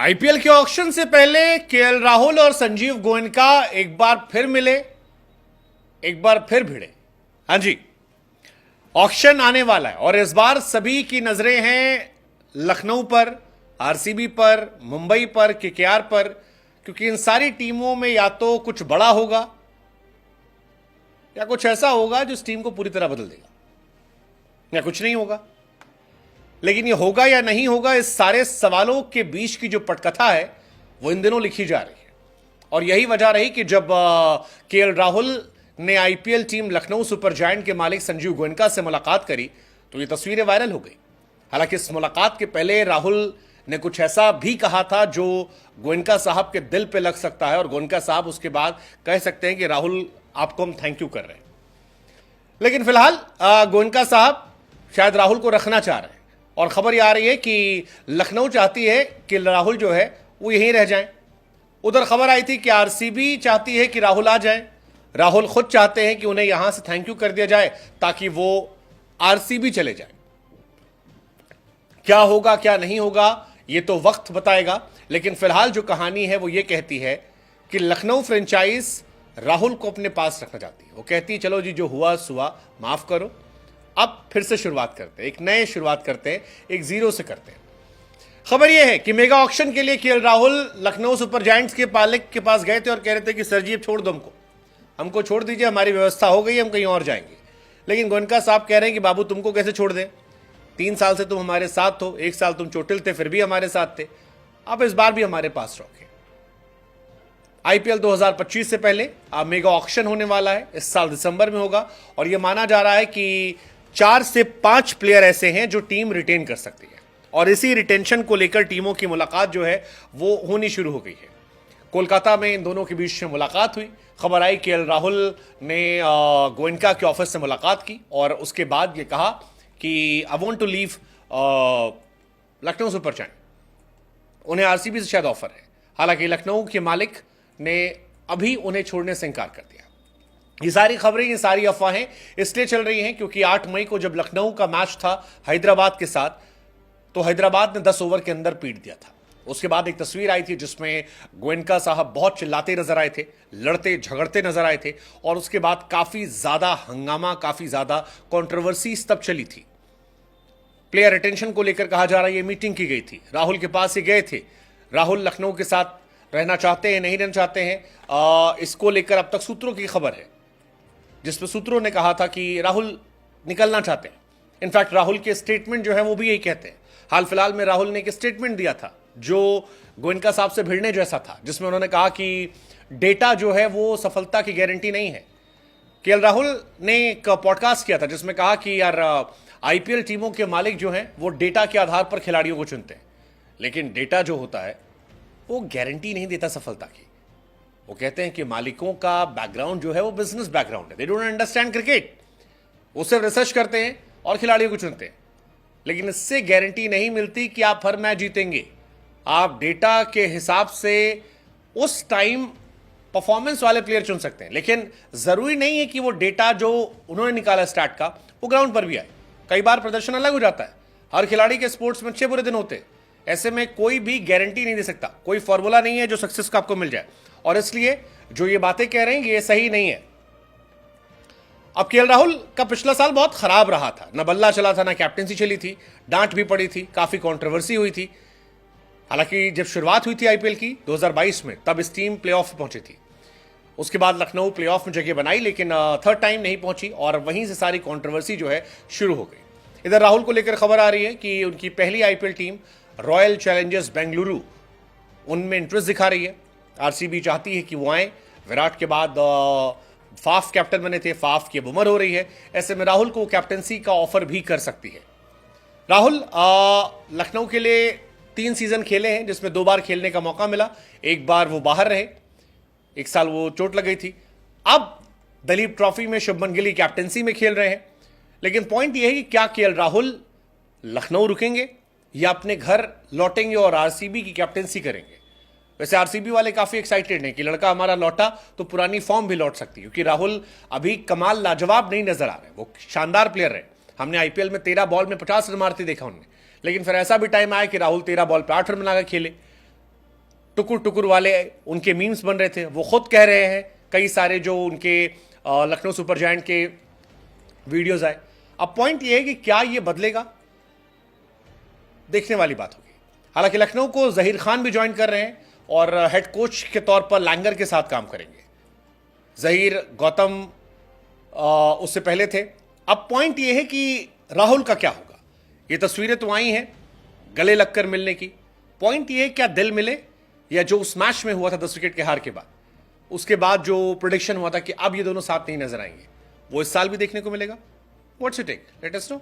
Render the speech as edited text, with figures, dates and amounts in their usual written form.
IPL के auction से पहले केएल राहुल और संजीव गोयनका एक बार फिर मिले, एक बार फिर भिड़े। हाँ जी, ऑक्शन आने वाला है और इस बार सभी की नजरें हैं लखनऊ पर, आरसीबी पर, मुंबई पर, केकेआर पर, क्योंकि इन सारी टीमों में या तो कुछ बड़ा होगा या कुछ ऐसा होगा जो इस टीम को पूरी तरह बदल देगा, या कुछ नहीं होगा। लेकिन ये होगा या नहीं होगा, इस सारे सवालों के बीच की जो पटकथा है वो इन दिनों लिखी जा रही है। और यही वजह रही कि जब केएल राहुल ने IPL team Lucknow super giant के मालिक संजीव गोयनका से मुलाकात करी तो ये तस्वीरें वायरल हो गई। हालांकि इस मुलाकात के पहले राहुल ने कुछ ऐसा भी कहा था जो गोयनका साहब के दिल पे लग सकता है और गोयनका साहब उसके बाद कह सकते हैं कि राहुल आपको हम थैंक यू कर रहे हैं। लेकिन फिलहाल गोयनका साहब शायद राहुल को रखना चाह रहे हैं और खबर यह आ रही है कि लखनऊ चाहती है कि राहुल जो है वो यहीं रह जाएं। उधर खबर आई थी कि आरसीबी चाहती है कि राहुल आ जाए, राहुल खुद चाहते हैं कि उन्हें यहां से थैंक यू कर दिया जाए ताकि वो आरसीबी चले जाए। क्या होगा क्या नहीं होगा ये तो वक्त बताएगा, लेकिन फिलहाल जो कहानी है वो ये कहती है कि लखनऊ फ्रेंचाइज राहुल को अपने पास रखना चाहती है। वो कहती है चलो जी जो हुआ सुआ माफ करो, अब फिर से शुरुआत करते हैं, एक नए शुरुआत करते हैं, एक जीरो से करते हैं। खबर यह है कि मेगा ऑक्शन के लिए KL Rahul Lucknow super giants के मालिक के पास गए थे और कह रहे थे कि सर जी अब छोड़ दो, हमको छोड़ दीजिए, हमारी व्यवस्था हो गई, हम कहीं और जाएंगे। लेकिन गोयनका साहब कह रहे हैं कि बाबू तुमको कैसे छोड़ दें, 3 साल से तुम हमारे साथ हो, 1 साल तुम चोटिल थे फिर भी हमारे साथ थे, अब इस बार भी हमारे पास रखें। आईपीएल 2025 से पहले अब मेगा ऑक्शन होने वाला है, इस साल दिसंबर में होगा और यह माना जा रहा है कि 4 से 5 प्लेयर ऐसे हैं जो टीम रिटेन कर सकती है और इसी रिटेंशन को लेकर टीमों की मुलाकात जो है वो होनी शुरू हो गई है। कोलकाता में इन दोनों के बीच में मुलाकात हुई। खबर आई केएल राहुल ने गोयनका के ऑफिस से मुलाकात की और उसके बाद ये कहा कि I want to leave Lucknow super giant. उन्हें आरसीबी से शायद ऑफर है, हालांकि लखनऊ के मालिक ने अभी उन्हें छोड़ने से इंकार कर दिया। ये सारी खबरें, ये सारी अफवाहें इसलिए चल रही हैं क्योंकि 8 मई को जब लखनऊ का मैच था हैदराबाद के साथ तो हैदराबाद ने 10 ओवर के अंदर पीट दिया था। उसके बाद एक तस्वीर आई थी जिसमें गोयनका साहब बहुत चिल्लाते नजर आए थे, लड़ते झगड़ते नजर आए थे और उसके बाद काफी ज्यादा हंगामा, काफी ज्यादा कंट्रोवर्सी तब चली थी। प्लेयर रिटेंशन को लेकर कहा जा रहा है ये मीटिंग की गई थी, राहुल के पास ही गए थे, राहुल लखनऊ के साथ रहना चाहते हैं नहीं रहना चाहते हैं, इसको लेकर अब तक सूत्रों की खबर है जिसमें सूत्रों ने कहा था कि राहुल निकलना चाहते हैं। इनफैक्ट राहुल के स्टेटमेंट जो है वो भी यही कहते हैं। हाल फिलहाल में राहुल ने एक स्टेटमेंट दिया था जो गोयनका साहब से भिड़ने जैसा था, जिसमें उन्होंने कहा कि डेटा जो है वो सफलता की गारंटी नहीं है। केएल राहुल ने एक पॉडकास्ट किया था जिसमें कहा कि यार आईपीएल टीमों के मालिक जो हैं वो डेटा के आधार पर खिलाड़ियों को चुनते हैं, लेकिन डेटा जो होता है वो गारंटी नहीं देता सफलता की। वो कहते हैं कि मालिकों का बैकग्राउंड जो है वो बिजनेस बैकग्राउंड है, दे डोंट अंडरस्टैंड क्रिकेट, वो सिर्फ रिसर्च करते हैं और खिलाड़ियों को चुनते हैं, लेकिन इससे गारंटी नहीं मिलती कि आप हर मैच जीतेंगे। आप डेटा के हिसाब से उस टाइम परफॉर्मेंस वाले प्लेयर चुन सकते हैं, लेकिन जरूरी नहीं है कि वो डेटा जो उन्होंने निकाला स्टार्ट का वो ग्राउंड पर भी आए। कई बार प्रदर्शन अलग हो जाता है, हर खिलाड़ी के स्पोर्ट्स में अच्छे बुरे दिन होते हैं, ऐसे में कोई भी गारंटी नहीं दे सकता, कोई फॉर्मूला नहीं है जो सक्सेस का आपको मिल जाए और इसलिए जो ये बातें कह रहे हैं ये सही नहीं है। अब केएल राहुल का पिछला साल बहुत खराब रहा था, ना बल्ला चला था, ना कैप्टेंसी चली थी, डांट भी पड़ी थी, काफी कंट्रोवर्सी हुई थी। हालांकि जब शुरुआत हुई थी आईपीएल की 2022 में तब इस टीम प्लेऑफ में पहुंची थी, उसके बाद लखनऊ प्लेऑफ में जगह बनाई लेकिन थर्ड टाइम नहीं पहुंची और वहीं से सारी कंट्रोवर्सी जो है शुरू हो गई। इधर राहुल को लेकर खबर आ रही है कि उनकी पहली IPL team royal Challengers Bengaluru उनमें इंटरेस्ट दिखा रही है। आरसीबी चाहती है कि वो आए, विराट के बाद फाफ कैप्टन बने थे, फाफ की अब उम्र हो रही है, ऐसे में राहुल को कैप्टनसी का ऑफर भी कर सकती है। राहुल लखनऊ के लिए 3 सीजन खेले हैं जिसमें 2 बार खेलने का मौका मिला, 1 बार वो बाहर रहे, 1 साल वो चोट लग गई थी। अब दलीप ट्रॉफी में शुभमन गिल कैप्टनसी में खेल रहे हैं, लेकिन पॉइंट यह है कि क्या केएल राहुल लखनऊ रुकेंगे या अपने घर लौटेंगे और आरसीबी की कैप्टनसी करेंगे। वैसे आरसीबी वाले काफी एक्साइटेड हैं कि लड़का हमारा लौटा तो पुरानी फॉर्म भी लौट सकती है, क्योंकि राहुल अभी कमाल लाजवाब नहीं नजर आ रहे, वो शानदार प्लेयर रहे। हमने आईपीएल में 13 बॉल में 50 रन मारते देखा उन्हें, लेकिन फिर ऐसा भी टाइम आया कि राहुल 13 बॉल पे 8 रन बनाकर खेले। टुकुर टुकुर वाले उनके मीम्स बन रहे थे, वो खुद कह रहे हैं, कई सारे जो उनके लखनऊ सुपर जायंट के वीडियोस आए। अब पॉइंट ये है कि क्या ये बदलेगा, देखने वाली बात होगी। हालांकि लखनऊ को जहीर खान भी ज्वाइन कर रहे हैं और हेड कोच के तौर पर लैंगर के साथ काम करेंगे। जहीर गौतम उससे पहले थे। अब पॉइंट ये है कि राहुल का क्या होगा। ये तस्वीरें तो आई हैं गले लगकर मिलने की। पॉइंट ये है क्या दिल मिले, या जो उस मैच में हुआ था 10 विकेट के हार के बाद, उसके बाद जो प्रेडिक्शन हुआ था कि अब ये दोनों साथ नहीं नजर आएंगे, वो इस साल भी देखने को मिलेगा। What's your take, let us no.